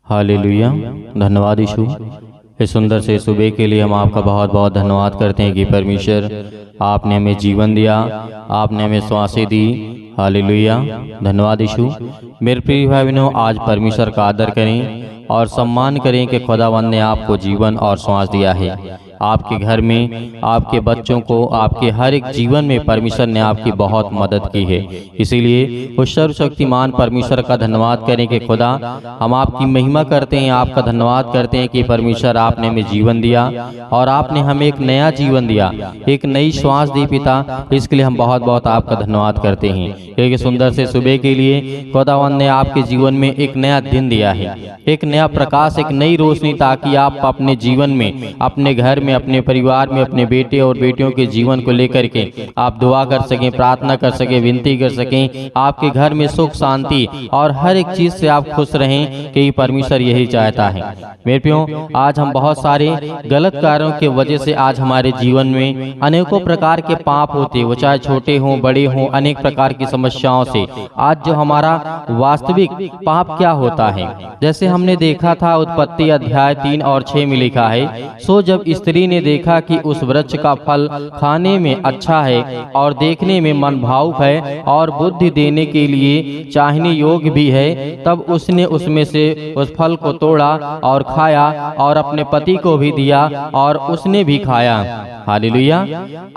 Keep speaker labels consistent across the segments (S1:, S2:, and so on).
S1: Hallelujah. धन्यवाद यीशु, इस सुंदर से सुबह के लिए हम आपका बहुत बहुत धन्यवाद करते हैं कि परमेश्वर आपने हमें जीवन दिया, आपने हमें श्वासें दी। हालेलुया। धन्यवाद यीशु। मेरे प्रिय भाई बहनों, आज परमेश्वर का आदर करें और सम्मान करें कि खुदावंद ने आपको जीवन और श्वास दिया है। आपके घर में, आपके बच्चों को, आपके हर एक जीवन में परमेश्वर ने आपकी बहुत मदद की है। इसीलिए उस सर्वशक्तिमान परमेश्वर का धन्यवाद करें कि खुदा, हम आपकी महिमा करते हैं, आपका धन्यवाद करते हैं कि परमेश्वर आपने हमें जीवन दिया और आपने हमें एक नया जीवन दिया, एक नई श्वास दी पिता। इसके लिए हम बहुत बहुत आपका धन्यवाद करते हैं। एक सुंदर से सुबह के लिए खुदावंद ने आपके जीवन में एक नया दिन दिया है, एक नया प्रकाश, एक नई रोशनी, ताकि आप अपने जीवन में, अपने घर में, अपने परिवार में, अपने बेटे और बेटियों के जीवन को लेकर के आप दुआ कर सकें, प्रार्थना कर सकें, विनती कर सकें। आपके घर में सुख शांति और हर एक चीज से आप खुश रहें, कि परमेश्वर यही चाहता है। मेरे प्रियो, आज हम बहुत सारे गलत कार्यों के वजह से आज हमारे जीवन में अनेकों प्रकार के पाप होते, वो चाहे छोटे हों बड़े हों, अनेक प्रकार की समस्याओं से आज जो हमारा वास्तविक पाप क्या होता है, जैसे हमने देखा था उत्पत्ति अध्याय 3 और 6 में लिखा है, सो जब स्त्री ने देखा कि उस वृक्ष का फल खाने में अच्छा है और देखने में मनभावुक है और बुद्धि देने के लिए चाहने योग्य भी है, तब उसने उसमें से उस फल को तोड़ा और खाया और अपने पति को भी दिया और उसने भी खाया। हालेलुया।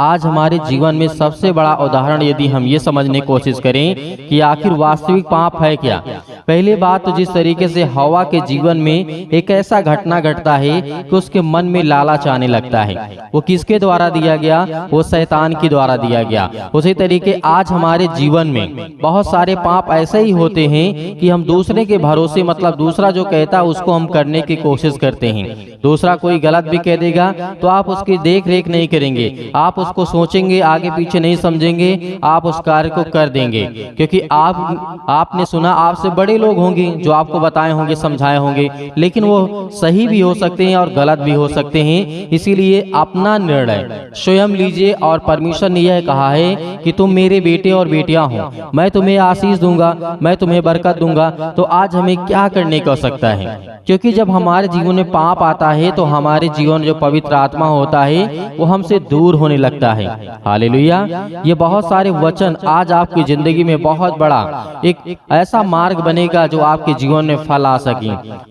S1: आज हमारे जीवन में सबसे बड़ा उदाहरण यदि हम ये समझने की कोशिश करें कि आखिर वास्तविक पाप है क्या। पहली बात तो जिस तरीके से हवा के जीवन में एक ऐसा घटना घटता है कि उसके मन में लालच आने लगता है। वो किसके द्वारा दिया गया? वो शैतान के द्वारा दिया गया। उसी तरीके आज हमारे जीवन में बहुत सारे पाप ऐसे ही होते हैं कि हम दूसरे के भरोसे, मतलब दूसरा जो कहता है उसको हम करने की कोशिश करते हैं। दूसरा कोई गलत भी कह देगा तो आप उसकी देख रेख नहीं करेंगे, आप उसको सोचेंगे, आगे पीछे नहीं समझेंगे, आप उस कार्य को कर देंगे, क्योंकि आपने सुना, आपसे बड़े लोग होंगे जो आपको बताए होंगे, समझाए होंगे, लेकिन वो सही भी हो सकते हैं और गलत भी हो सकते हैं। इसीलिए अपना निर्णय स्वयं लीजिए। और परमेश्वर ने यह कहा है कि तुम मेरे बेटे और बेटियां हो, मैं तुम्हें आशीष दूंगा, मैं तुम्हें बरकत दूंगा। तो आज हमें क्या करने की आवश्यकता है? क्योंकि जब हमारे जीवन में पाप आता है तो हमारे जीवन जो पवित्र आत्मा होता है वो हमसे दूर होने लगता है। हालेलुया। ये बहुत सारे वचन आज आपकी जिंदगी में बहुत बड़ा एक ऐसा मार्ग बनेगा जो आपके जीवन में फल आ सके।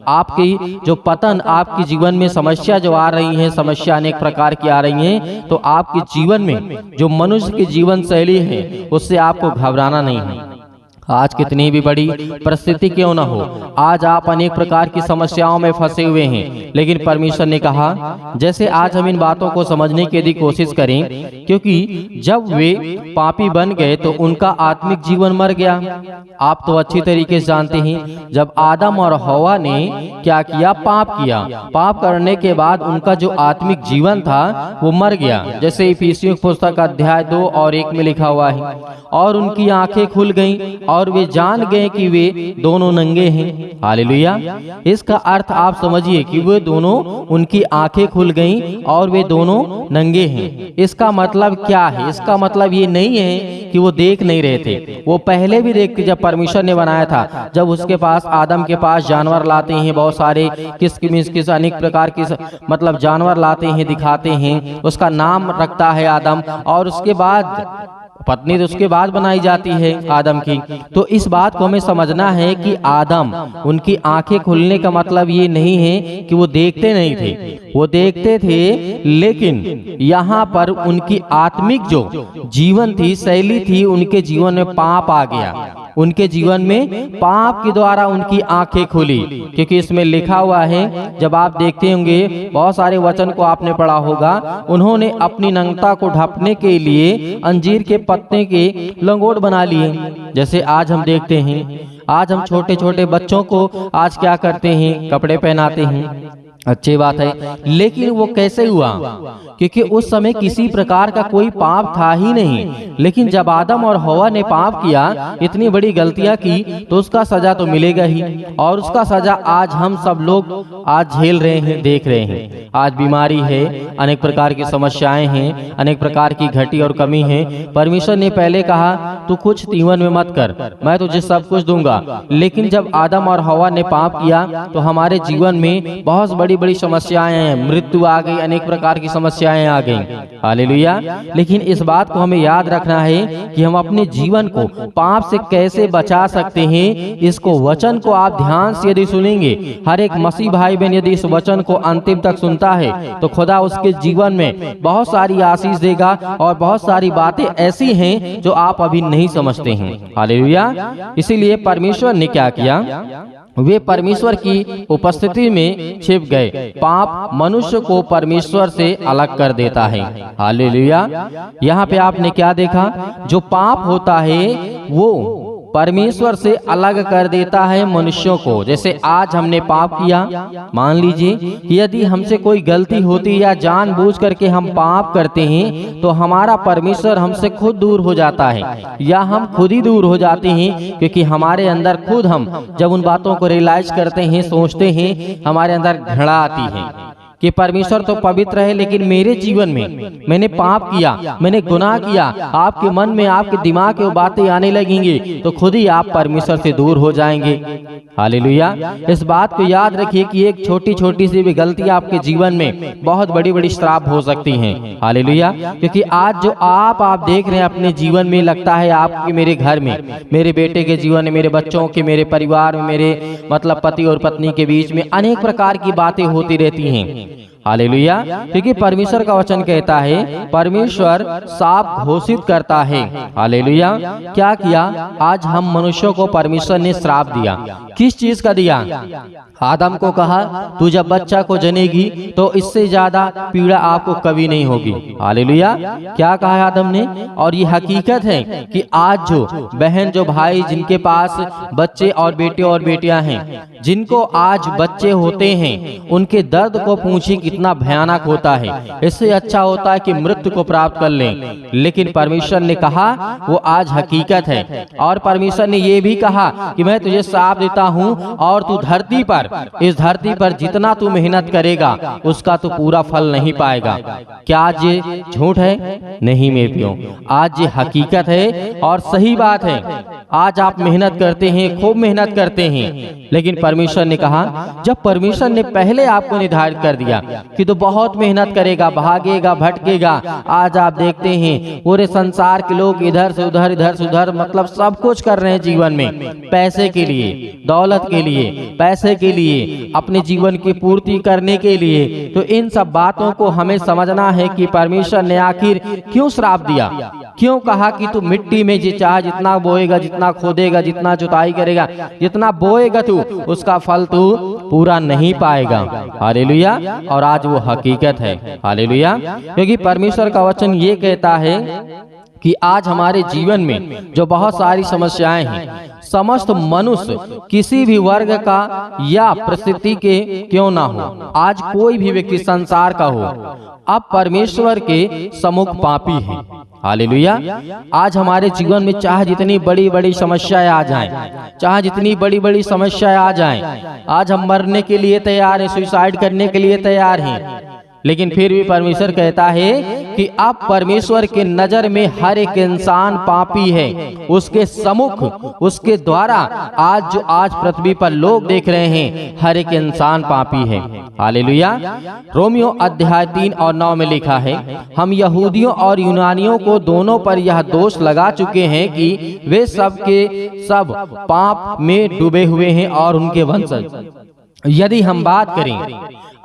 S1: आपकी जो पतन, आपके जीवन में समस्या जो आ रही है, समस्या अनेक प्रकार की आ रही है, तो आपके जीवन में जो मनुष्य की जीवन शैली है उससे आपको घबराना नहीं है। आज कितनी भी बड़ी परिस्थिति क्यों न हो, आज आप अनेक प्रकार की समस्याओं में फंसे हुए हैं, लेकिन परमेश्वर ने कहा, जैसे आज हम इन बातों को समझने की यदि कोशिश करें, क्योंकि जब वे पापी बन गए तो उनका आत्मिक जीवन मर गया। आप तो अच्छी तरीके से जानते हैं, जब आदम और हवा ने क्या किया? पाप किया। पाप करने के बाद उनका जो आत्मिक जीवन था वो मर गया, जैसे इफिसियों की पुस्तक अध्याय 2 और 1 में लिखा हुआ है, और उनकी आंखें खुल गईं और वे जान गए कि वे दोनों नंगे हैं। हालेलुया। इसका अर्थ आप समझिए कि वे दोनों, उनकी आंखें खुल गईं और वे दोनों नंगे हैं। इसका मतलब क्या है? इसका मतलब ये नहीं है कि वो देख नहीं रहे थे, वो पहले भी देखते। जब परमेश्वर ने बनाया था, जब उसके पास, आदम के पास जानवर लाते हैं, बहुत सारे किस अनेक प्रकार की मतलब जानवर लाते हैं, दिखाते हैं, उसका नाम रखता है आदम, और उसके बाद पत्नी तो उसके बाद बनाई जाती है आदम की। तो इस बात को हमें समझना है कि आदम, उनकी आंखें खुलने का मतलब ये नहीं है कि वो देखते नहीं थे, वो देखते थे, लेकिन यहाँ पर उनकी आत्मिक जो जीवन थी, शैली थी, उनके जीवन में पाप आ गया। उनके जीवन में पाप के द्वारा उनकी आंखें खुली, क्योंकि इसमें लिखा हुआ है, जब आप देखते होंगे बहुत सारे वचन को आपने पढ़ा होगा, उन्होंने अपनी नंगता को ढकने के लिए अंजीर के पत्ते के लंगोट बना लिए। जैसे आज हम देखते हैं, आज हम छोटे छोटे बच्चों को आज क्या करते हैं? कपड़े पहनाते हैं, अच्छी बात है, लेकिन वो कैसे हुआ? क्योंकि उस समय किसी प्रकार का कोई पाप था ही नहीं। लेकिन जब आदम और हवा ने पाप किया, इतनी बड़ी गलतियां की, तो उसका सजा तो मिलेगा ही। और उसका सजा आज हम सब लोग आज झेल रहे हैं, देख रहे हैं। आज बीमारी है, अनेक प्रकार की समस्याएं हैं, अनेक प्रकार की घटी और कमी है। परमेश्वर ने पहले कहा तू कुछ तीवन में मत कर, मैं तुझे सब कुछ दूंगा। लेकिन जब आदम और हवा ने पाप किया तो हमारे जीवन में बहुत बड़ी समस्याएं हैं, मृत्यु आ गई, अनेक प्रकार की समस्याएं आ गई। हालेलुया। लेकिन इस बात को हमें याद रखना है कि हम अपने जीवन को पाप से कैसे बचा सकते हैं। इसको वचन को आप ध्यान से यदि सुनेंगे, हर एक मसीह भाई बहन यदि इस वचन को अंतिम तक सुनता है, तो खुदा उसके जीवन में बहुत सारी आशीष देगा। और बहुत सारी बातें ऐसी हैं जो आप अभी नहीं समझते हैं। हालेलुया। इसीलिए परमेश्वर ने क्या किया, वे परमेश्वर की उपस्थिति में छिप गए। पाप मनुष्य को परमेश्वर से अलग कर देता है। हालेलुया। यहाँ पे आपने क्या देखा, जो पाप होता है वो परमेश्वर से अलग कर देता है मनुष्यों को। जैसे आज हमने पाप किया, मान लीजिए कि यदि हमसे कोई गलती होती या जानबूझ करके हम पाप करते हैं, तो हमारा परमेश्वर हमसे खुद दूर हो जाता है, या हम खुद ही दूर हो जाते हैं। क्योंकि हमारे अंदर खुद हम जब उन बातों को रियलाइज करते हैं, सोचते हैं, हमारे अंदर घृणा आती है कि परमेश्वर तो पवित्र है, लेकिन मेरे जीवन में मैंने पाप किया, मैंने गुनाह किया। आपके मन में, आपके दिमाग में वो बातें आने लगेंगी, तो खुद ही आप परमेश्वर से दूर हो जाएंगे। हालेलुया। इस बात को याद रखिए कि एक छोटी छोटी सी भी गलती आपके जीवन में बहुत बड़ी बड़ी श्राप हो सकती हैं। हालेलुया। क्योंकि आज जो आप देख रहे हैं अपने जीवन में, लगता है आपके, मेरे घर में, मेरे बेटे के जीवन में, मेरे बच्चों के, मेरे परिवार में, मेरे मतलब पति और पत्नी के बीच में अनेक प्रकार की बातें होती रहती हैं। हालेलुया। क्योंकि परमेश्वर का वचन कहता है, परमेश्वर साफ घोषित करता है। हालेलुया। क्या किया, आज हम मनुष्यों को परमेश्वर ने श्राप दिया। किस चीज का दिया? आदम को कहा तू जब बच्चा को जनेगी तो इससे ज्यादा पीड़ा आपको कभी नहीं होगी। हालेलुया। क्या कहा है आदम ने? और ये हकीकत है कि आज जो बहन, जो भाई, जिनके पास बच्चे और बेटे और बेटियां हैं, जिनको आज बच्चे होते हैं, उनके दर्द को पूछिए कितना भयानक होता है। इससे अच्छा होता है कि मृत्यु को प्राप्त कर लें। लेकिन परमेश्वर ने कहा वो आज हकीकत है। और परमेश्वर ने ये भी कहा कि मैं तुझे श्राप देता हूँ, और तू धरती पर, इस धरती पर जितना तू मेहनत करेगा उसका तू पूरा फल नहीं पाएगा। क्या आज ये झूठ है? नहीं मेरे प्रियो, आज ये हकीकत है और सही बात है। आज आप मेहनत करते हैं, खूब मेहनत करते हैं, लेकिन परमेश्वर ने कहा, जब परमेश्वर ने पहले आपको निर्धारित कर दिया कि तो बहुत मेहनत करेगा, भागेगा, भटकेगा। आज आप देखते हैं पूरे संसार के लोग इधर से उधर, इधर से उधर, मतलब सब कुछ कर रहे हैं जीवन में, पैसे के लिए, दौलत के लिए, पैसे के लिए, अपने जीवन की पूर्ति करने के लिए। तो इन सब बातों को हमें समझना है कि परमेश्वर ने आखिर क्यों श्राप दिया, क्यों कहा कि तू मिट्टी में चाहे जितना बोएगा, जितना खोदेगा, जितना जुताई करेगा, जितना बोएगा तू, उसका फल तू पूरा नहीं पाएगा। हालेलुया। और आज वो हकीकत है। हालेलुया। क्योंकि परमेश्वर का वचन ये कहता है कि आज हमारे जीवन में जो बहुत सारी समस्याएं हैं, समस्त मनुष्य किसी भी वर्ग का या परिस्थिति के क्यों ना हो, आज कोई भी व्यक्ति संसार का हो, अब परमेश्वर के सम्मुख पापी है। हालेलुया। आज हमारे जीवन में चाहे जितनी बड़ी बड़ी समस्याएं आ जाएं, चाहे जितनी बड़ी बड़ी समस्याएं आ जाएं, आज हम मरने के लिए तैयार हैं, सुसाइड करने के लिए तैयार हैं, लेकिन फिर भी परमेश्वर कहता है कि अब परमेश्वर के नजर में हर एक इंसान पापी है। उसके सम्मुख, उसके द्वारा आज पृथ्वी पर लोग देख रहे हैं, हर एक इंसान पापी है। हालेलुया। रोमियो अध्याय 3 और 9 में लिखा है, हम यहूदियों और यूनानियों को दोनों पर यह दोष लगा चुके हैं कि वे सब के सब पाप में डूबे हुए हैं और उनके वंशज। यदि हम बात करें,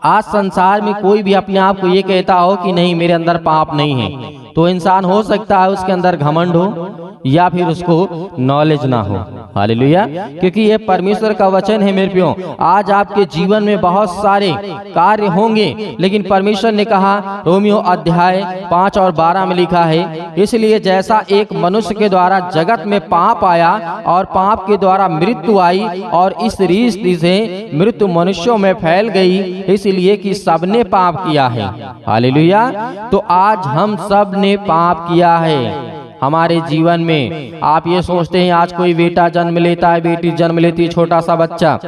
S1: आज संसार में कोई भी अपने आप को ये कहता हो कि नहीं मेरे अंदर पाप नहीं है, तो इंसान हो सकता है उसके अंदर घमंड हो या फिर उसको नॉलेज ना हो। हालेलुया। क्योंकि ये परमेश्वर का वचन है मेरे प्रियो। आज आपके जीवन में बहुत सारे कार्य होंगे, लेकिन परमेश्वर ने कहा, रोमियो अध्याय 5 और 12 में लिखा है, इसलिए जैसा एक मनुष्य के द्वारा जगत में पाप आया और पाप के द्वारा मृत्यु आई, और इस रीति से मृत्यु मनुष्यों में फैल गई, इसलिए इसलिए कि सबने पाप किया है। हालेलुया। तो आज हम सब ने पाप किया है हमारे जीवन में। आप ये सोचते हैं आज कोई बेटा जन्म लेता है, बेटी जन्म लेती है, छोटा सा बच्चा,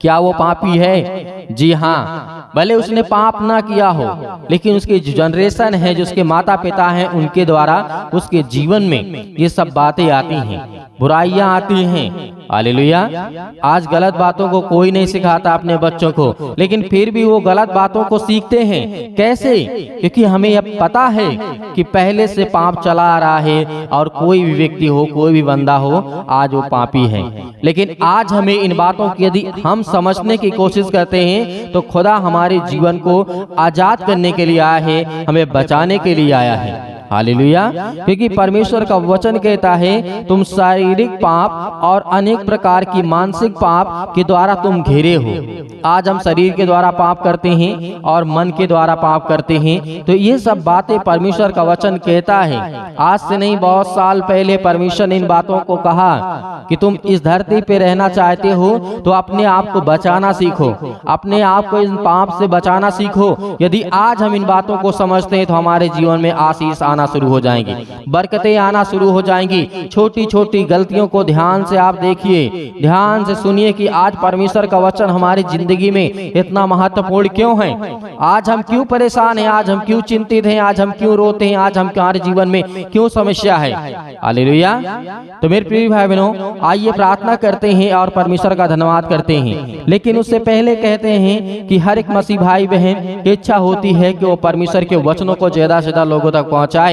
S1: क्या वो पापी है? जी हाँ, भले उसने पाप ना किया हो, लेकिन उसकी जो जनरेशन है, जो उसके माता पिता हैं, उनके द्वारा उसके जीवन में ये सब बातें आती हैं, बुराइयां आती हैं। हालेलुया। आज गलत बातों को कोई नहीं सिखाता अपने बच्चों को, लेकिन फिर भी वो गलत बातों को सीखते हैं। कैसे? क्योंकि हमें अब पता है कि पहले से पाप चला आ रहा है, और कोई भी व्यक्ति हो, कोई भी बंदा हो, आज वो पापी है। लेकिन आज हमें इन बातों की यदि हम समझने की कोशिश करते हैं तो खुदा हमारे जीवन को आजाद करने के लिए आया है, हमें बचाने के लिए आया है। हालेलुया। क्योंकि परमेश्वर का वचन कहता है तुम शारीरिक पाप और अनेक प्रकार की मानसिक पाप के द्वारा तुम घिरे हो। आज हम शरीर के द्वारा पाप करते हैं और मन के द्वारा पाप करते हैं। तो ये सब बातें परमेश्वर का वचन कहता है। आज से नहीं, बहुत साल पहले परमेश्वर ने इन बातों को कहा कि तुम इस धरती पे रहना चाहते हो तो अपने आप को बचाना सीखो, अपने आप को इन पाप से बचाना सीखो। यदि आज हम इन बातों को समझते हैं तो हमारे जीवन में आशीष आना शुरू हो जाएंगी, बरकतें आना शुरू हो जाएंगी। छोटी छोटी गलतियों को ध्यान से आप देखिए, ध्यान से सुनिए कि आज परमेश्वर का वचन हमारी जिंदगी में इतना महत्वपूर्ण क्यों है। आज हम क्यों परेशान हैं, आज हम क्यों चिंतित हैं, आज हम क्यों रोते हैं, आज हमारे जीवन में क्यों समस्या है। हालेलुया। तो मेरे प्रिय भाई बहनों, आइए प्रार्थना करते हैं और परमेश्वर का धन्यवाद करते हैं। लेकिन उससे पहले कहते हैं कि हर एक मसीह भाई बहन की इच्छा होती है कि वो परमेश्वर के वचनों को ज्यादा से ज्यादा लोगों तक पहुंचाए।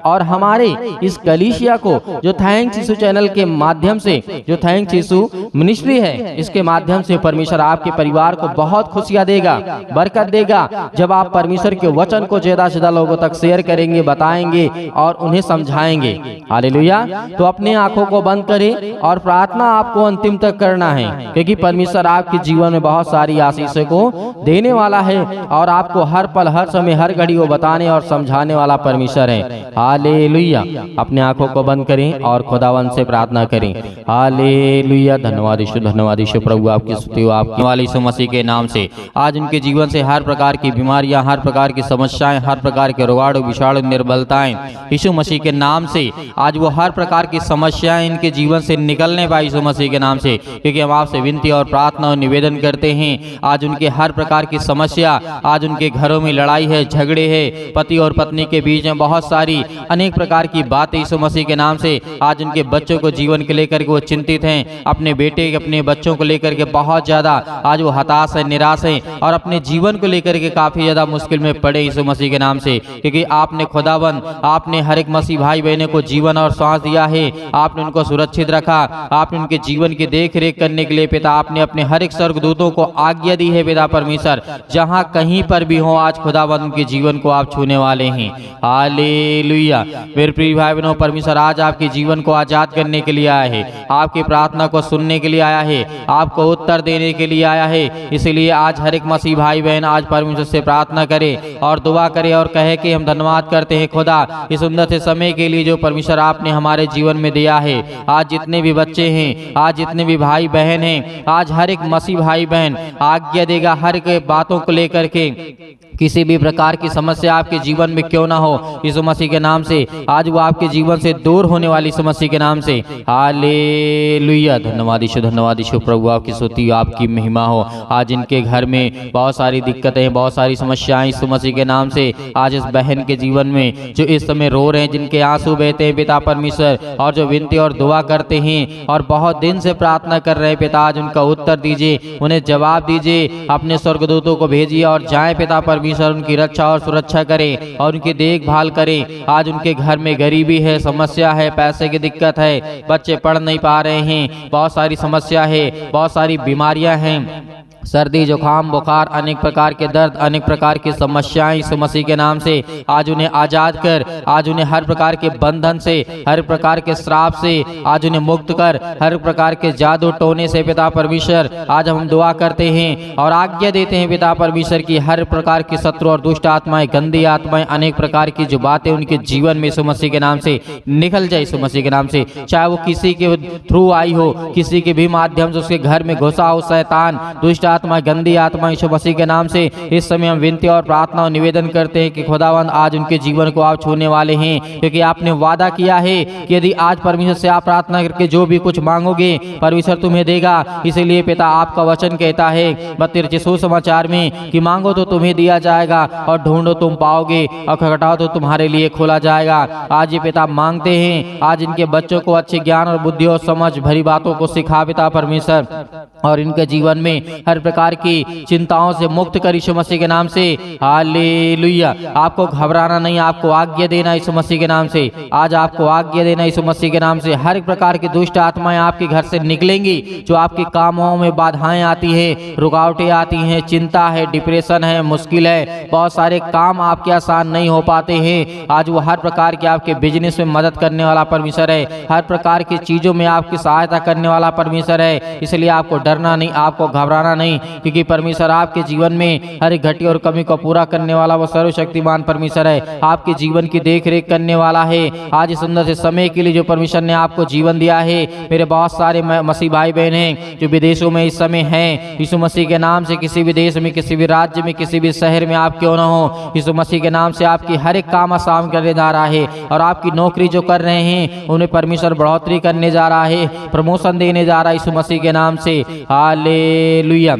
S1: और हमारे इस कलीसिया को जो थैंक्स यीशु चैनल के माध्यम से, जो थैंक्स यीशु मिनिस्ट्री है, इसके माध्यम से परमेश्वर आपके परिवार को बहुत खुशियां देगा, बरकत देगा, जब आप परमेश्वर के वचन को ज्यादा से ज्यादा लोगों तक शेयर करेंगे, बताएंगे और उन्हें समझाएंगे। हालेलुया। तो अपने आंखों को बंद करें और प्रार्थना आपको अंतिम तक करना है, क्योंकि परमेश्वर आपके जीवन में बहुत सारी आशीषों को देने वाला है और आपको हर पल, हर समय, हर घड़ी को बताने और समझाने वाला परमेश्वर है। हालेलुया। अपने आंखों को बंद करें और खुदावन से प्रार्थना करें। हालेलुया। धन्यवाद यीशु, धन्यवाद यीशु प्रभु, आपकी स्तुति हो आपके वाले यीशु मसीह के नाम से। आज उनके जीवन से हर प्रकार की बीमारियां, हर प्रकार की समस्याएं, हर प्रकार के रोगाणु, विषाणु, निर्बलताएं यीशु मसीह के नाम से आज वो हर प्रकार की समस्याएं इनके जीवन से निकलने पाए यीशु मसीह के नाम से। क्योंकि हम आपसे विनती और प्रार्थना और निवेदन करते हैं, आज उनके हर प्रकार की समस्या, आज उनके घरों में लड़ाई है, झगड़े है, पति और पत्नी के बीच में बहुत सारी अनेक प्रकार की बातें यीशु मसीह के नाम से, आज उनके बच्चों को जीवन के लेकर के वो चिंतित हैं, अपने बेटे, अपने बच्चों को लेकर के बहुत ज्यादा आज वो हताश है, निराश है और अपने जीवन को लेकर के काफी ज्यादा मुश्किल में पड़े यीशु मसीह के नाम से। क्योंकि आपने खुदावन, आपने हर एक मसीह भाई बहनों को जीवन और सांस दिया है, आपने उनको सुरक्षित रखा, आपने उनके जीवन की देख रेख करने के लिए पिता आपने अपने हर एक स्वर्गदूतों को आज्ञा दी है पिता परमेश्वर, जहां कहीं पर भी हो आज खुदावन उनके जीवन को आप छूने वाले हैं। हालेलुया। मेरे प्रिय भाई बहनों, परमेश्वर आज आपके जीवन को आजाद करने के लिए आया है, आपकी प्रार्थना को सुनने के लिए आया है, आपको उत्तर देने के लिए आया है। इसलिए आज हर एक मसीह भाई बहन आज परमेश्वर से प्रार्थना करे और दुआ करे और कहे कि हम धन्यवाद करते हैं खुदा इस सुंदर से समय के लिए जो परमेश्वर आपने हमारे जीवन में दिया है। आज जितने भी बच्चे हैं, आज जितने भी भाई बहन हैं, आज हर एक मसीह भाई बहन आज्ञा देगा हर एक बातों को लेकर के, किसी भी प्रकार की समस्या आपके जीवन में क्यों ना हो, यीशु मसीह के नाम से आज वो आपके जीवन से दूर होने वाली यीशु मसीह के नाम से। हालेलुया। धन्यवाद यीशु, धन्यवाद यीशु प्रभु, आपकी स्तुति, आपकी महिमा हो। आज इनके घर में बहुत सारी दिक्कतें, बहुत सारी समस्याएं यीशु मसीह के नाम से आज इस बहन के जीवन में जो इस समय रो रहे हैं, जिनके आंसू बहते हैं पिता परमेश्वर, और जो विनती और दुआ करते हैं और बहुत दिन से प्रार्थना कर रहे हैं पिता, आज उनका उत्तर दीजिए, उन्हें जवाब दीजिए, अपने स्वर्गदूतों को भेजिए और जाए पिता परमेश्वर, उनकी रक्षा और सुरक्षा करें और उनकी देखभाल करें। आज उनके घर में गरीबी है, समस्या है, पैसे की दिक्कत है, बच्चे पढ़ नहीं पा रहे हैं, बहुत सारी समस्या है, बहुत सारी बीमारियां हैं, सर्दी, जुकाम, बुखार, अनेक प्रकार के दर्द, अनेक प्रकार की समस्याएं यीशु मसीह के नाम से आज उन्हें आजाद कर, आज उन्हें हर प्रकार के बंधन से, हर प्रकार के श्राप से आज उन्हें मुक्त कर, हर प्रकार के जादू टोने से पिता परमेश्वर आज हम दुआ करते हैं और आज्ञा देते हैं पिता परमेश्वर की हर प्रकार की शत्रु और दुष्ट आत्माएं, गंदी आत्माएं, अनेक प्रकार की जो बातें उनके जीवन में यीशु मसीह के नाम से निकल जाए यीशु मसीह के नाम से। चाहे वो किसी के थ्रू आई हो, किसी के भी माध्यम से उसके घर में घुसा हो शैतान, दुष्ट आत्माएं, गंदी आत्माएं यीशु मसीह के नाम से इस समय हम विनती और प्रार्थना और निवेदन करते हैं कि खुदावंद आज उनके जीवन को आप छूने वाले हैं, क्योंकि आपने वादा किया है कि यदि आज परमेश्वर से आप प्रार्थना करके जो भी कुछ मांगोगे परमेश्वर तुम्हें देगा। इसीलिए पिता आपका वचन कहता है 32 सुसमाचार में कि मांगो तो तुम्हें दिया जाएगा और ढूंढो तुम पाओगे और खटखटाओ तो तुम्हारे लिए खोला जाएगा। आज ये पिता मांगते हैं, आज इनके बच्चों को अच्छे ज्ञान और बुद्धि और समझ भरी बातों को सिखा पिता परमेश्वर, और इनके जीवन में हर प्रकार की चिंताओं से मुक्त कर यीशु मसीह के नाम से। हालेलुया। आपको घबराना नहीं, आपको आज्ञा देना यीशु मसीह के नाम से। आज आपको आज्ञा देना यीशु मसीह के नाम से। हर प्रकार की दुष्ट आत्माएं आपके घर से निकलेंगी, जो आपके कामों में बाधाएं आती हैं, रुकावटें आती हैं, चिंता है, डिप्रेशन है, मुश्किल है, बहुत सारे काम आपके आसान नहीं हो पाते हैं। आज वो हर प्रकार के आपके बिजनेस में मदद करने वाला परमेश्वर है, हर प्रकार की चीजों में आपकी सहायता करने वाला परमेश्वर है। इसलिए आपको डरना नहीं, आपको घबराना नहीं, क्योंकि परमेश्वर आपके जीवन में हर एक घटी और कमी को पूरा करने वाला वो सर्वशक्तिमान परमेश्वर है। आपके जीवन की देख रेख करने वाला है। आज इस सुंदर से समय के लिए जो परमेश्वर ने आपको जीवन दिया है, मेरे बहुत सारे मसीह भाई बहन हैं जो विदेशों में इस समय हैं, यीशु मसीह के नाम से किसी भी देश में, किसी भी राज्य में, किसी भी शहर में आप क्यों ना हो, यीशु मसीह के नाम से आपकी हर एक काम आसान करने जा रहा है। और आपकी नौकरी जो कर रहे हैं उन्हें परमेश्वर बढ़ोतरी करने जा रहा है, प्रमोशन देने जा रहा है यीशु मसीह के नाम से। Hallelujah,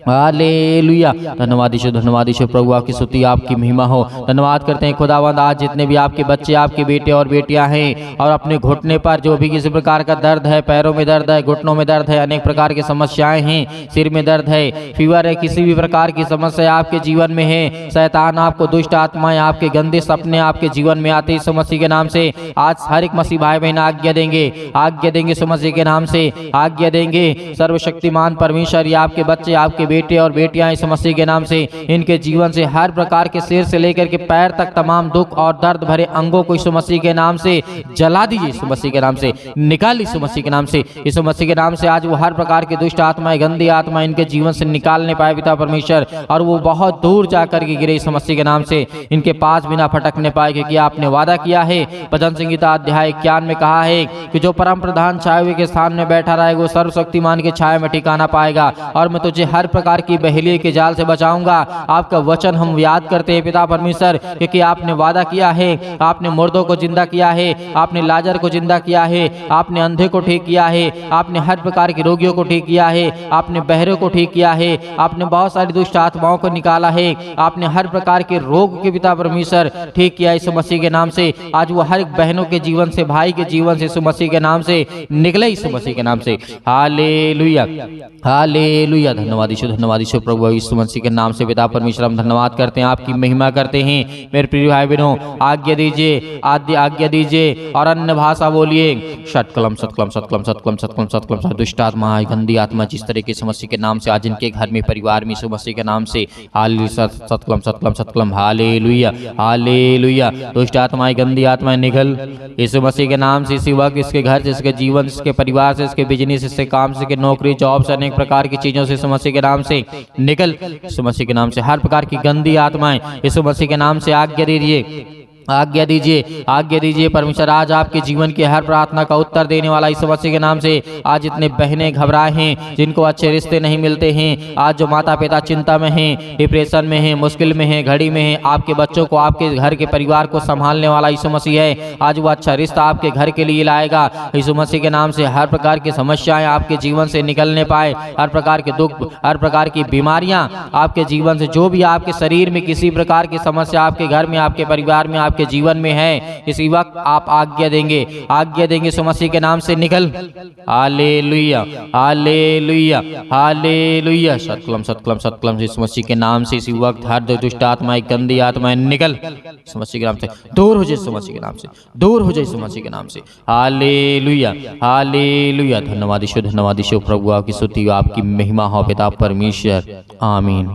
S1: hallelujah. धन्यवाद यीशु, धन्यवाद यीशु। प्रभु आपकी स्तुति, आपकी महिमा हो। धन्यवाद करते हैं खुदावंद, आज जितने भी आपके बच्चे, आपके बेटे और बेटियां हैं, और अपने घुटने पर जो भी किसी प्रकार का दर्द है, पैरों में दर्द है, घुटनों में दर्द है, अनेक प्रकार की समस्याएं हैं, सिर में दर्द है, फीवर है, किसी भी प्रकार की समस्या आपके जीवन में है, शैतान आपको, दुष्ट आत्माएं आपके, गंदे सपने आपके जीवन में आते यीशु मसीह के नाम से आज हर एक मसीह भाई बहन आज्ञा देंगे, आज्ञा देंगे यीशु मसीह के नाम से, आज्ञा देंगे। सर्वशक्तिमान परमेश्वर ये आपके बच्चे, आपके बेटे और बेटियां यीशु मसीह के नाम से, इनके जीवन से हर प्रकार के सिर से लेकर के पैर तक तमाम दुख और दर्द भरे अंगों को यीशु मसीह के नाम से जला दीजिए, यीशु मसीह के नाम से निकाल, यीशु मसीह के नाम से, यीशु मसीह के नाम से। आज वो हर प्रकार की दुष्ट आत्माएं, गंदी आत्मा इनके जीवन से निकालने पाए पिता परमेश्वर, और वो बहुत दूर जाकर के गिरे यीशु मसीह के नाम से, इनके पास बिना भटकने पाए, क्योंकि आपने वादा किया है भजन संहिता अध्याय 51 में कहा है कि जो परम प्रधान छाए के स्थान में बैठा रहेगा वो सर्वशक्तिमान के छाया में ठिकाना पाएगा, और मैं तुझे हर प्रकार की बहेलिए के जाल से बचाऊंगा। आपका वचन हम याद करते हैं पिता परमेश्वर, क्योंकि आपने वादा किया है, आपने मुर्दों को जिंदा किया है, आपने लाजर को जिंदा किया है, आपने अंधे को ठीक किया है, आपने हर प्रकार के रोगियों को ठीक किया है, आपने बहरे को ठीक किया है, आपने बहुत सारी दुष्ट आत्माओं को निकाला है, आपने हर प्रकार के रोग के पिता परमेश्वर ठीक किया यीशु मसीह के नाम से। आज वो हर एक बहनों के जीवन से, भाई के जीवन से यीशु मसीह के नाम से निकले यीशु मसीह के नाम से। Hallelujah, hallelujah. धन्यवाद यीशु, धन्यवाद यीशु। प्रभु यीशु मसीह के नाम से पिता परमेश्वर हम धन्यवाद करते हैं, आपकी महिमा करते हैं। मेरे प्रिय भाई बहनों आज्ञा दीजिए, आज्ञा दीजिए और अन्य भाषा बोलिए। सतकलम सतकलम सतकलम सतकलम सतकलम सतकलम। दुष्ट आत्मा, गंदी आत्मा जिस तरह के मसीह के नाम से आज इनके घर में, परिवार में यीशु मसीह के नाम से हालेलुया, सतकलम सतकलम सतकलम। Hallelujah, hallelujah. दुष्ट आत्माएं, गंदी आत्माएं निकल यीशु मसीह के नाम से, इसी वक्त इसके घर से, इसके जीवन से, इसके परिवार से, इसके बिजनेस, इसके काम से, इसके नौकरी, जॉब से, अनेक प्रकार की चीजों से यीशु मसीह के नाम से निकल, यीशु मसीह के नाम से हर प्रकार की गंदी आत्माएं यीशु मसीह के नाम से आज्ञा दीजिए, आज्ञा दीजिए, आज्ञा दीजिए परमेश्वर। आज आपके जीवन की हर प्रार्थना का उत्तर देने वाला यीशु मसीह के नाम से आज इतने बहनें घबराए हैं, जिनको अच्छे रिश्ते नहीं मिलते हैं, आज जो माता पिता चिंता में हैं, डिप्रेशन में हैं, मुश्किल में हैं, घड़ी में हैं, आपके बच्चों को, आपके घर के परिवार को संभालने वाला यीशु मसीह है। आज वो अच्छा रिश्ता आपके घर के लिए लाएगा यीशु मसीह के नाम से। हर प्रकार की समस्याएं आपके जीवन से निकलने पाए, हर प्रकार के दुख, हर प्रकार की बीमारियां आपके जीवन से, जो भी आपके शरीर में किसी प्रकार की समस्या आपके घर में, आपके परिवार में, आपके जीवन में है, इसी वक्त आप आज्ञा देंगे, आज्ञा देंगे यीशु मसीह के नाम से निकल। Hallelujah, hallelujah, hallelujah. सतकलम सतकलम सतकलम। यीशु मसीह के नाम से इसी वक्त हर दुष्ट आत्माएं, गंदी आत्माएं निकल यीशु मसीह के नाम से, दूर हो जाए यीशु मसीह के नाम से, दूर हो जाए यीशु मसीह के नाम से। Hallelujah, hallelujah. धन्यवाद यीशु, धन्यवाद यीशु। प्रभु आपकी स्तुति, आपकी महिमा हो पिता परमेश्वर। आमीन।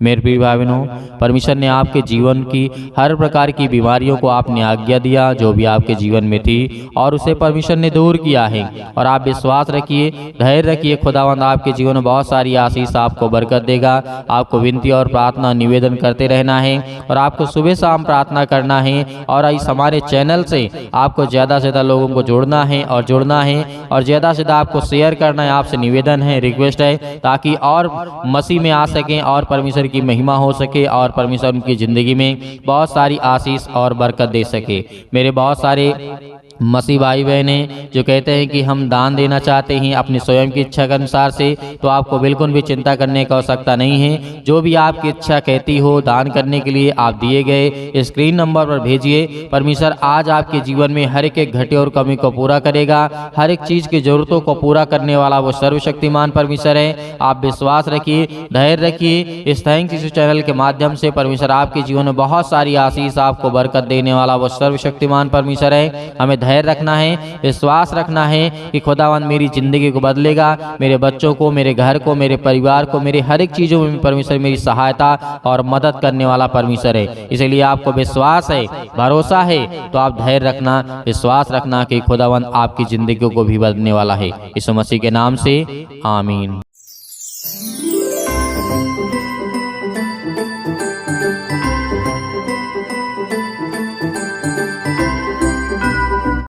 S1: मेरे प्रिय भाई बहनों, परमेश्वर ने आपके जीवन की हर प्रकार की बीमारियों को आपने आज्ञा दिया जो भी आपके जीवन में थी, और उसे परमेश्वर ने दूर किया है। और आप विश्वास रखिए, धैर्य रखिए, खुदावंद आपके जीवन में बहुत सारी आशीष आपको बरकत देगा। आपको विनती और प्रार्थना निवेदन करते रहना है, और आपको सुबह शाम प्रार्थना करना है, और इस हमारे चैनल से आपको ज़्यादा से ज़्यादा लोगों को जोड़ना है और ज़्यादा से ज़्यादा आपको शेयर करना है। आपसे निवेदन है, रिक्वेस्ट है, ताकि और मसीह में आ सकें और परमेश्वर की महिमा हो सके, और परमेश्वर उनकी ज़िंदगी में बहुत सारी आशीष और बरकत दे सके। मेरे बहुत सारे मसीह भाई बहने जो कहते हैं कि हम दान देना चाहते हैं अपनी स्वयं की इच्छा के अनुसार से, तो आपको बिल्कुल भी चिंता करने की आवश्यकता नहीं है। जो भी आपकी इच्छा कहती हो दान करने के लिए, आप दिए गए स्क्रीन नंबर पर भेजिए। परमेश्वर आज आपके जीवन में हर एक घटे और कमी को पूरा करेगा। हर एक चीज़ की ज़रूरतों को पूरा करने वाला वो सर्वशक्तिमान परमेश्वर है। आप विश्वास रखिए, धैर्य रखिए। इस थैंक्स यीशु चैनल के माध्यम से परमेश्वर आपके जीवन में बहुत सारी आशीष आपको बरकत देने वाला वो सर्वशक्तिमान परमेश्वर है। हमें धैर्य रखना है, विश्वास रखना है कि खुदावंद मेरी जिंदगी को बदलेगा, मेरे बच्चों को, मेरे घर को, मेरे परिवार को, मेरे हर एक चीज़ों में परमेश्वर मेरी सहायता और मदद करने वाला परमेश्वर है। इसलिए आपको विश्वास है, भरोसा है, तो आप धैर्य रखना, विश्वास रखना कि खुदावंद आपकी जिंदगी को भी बदलने वाला है। यीशु मसीह के नाम से आमीन।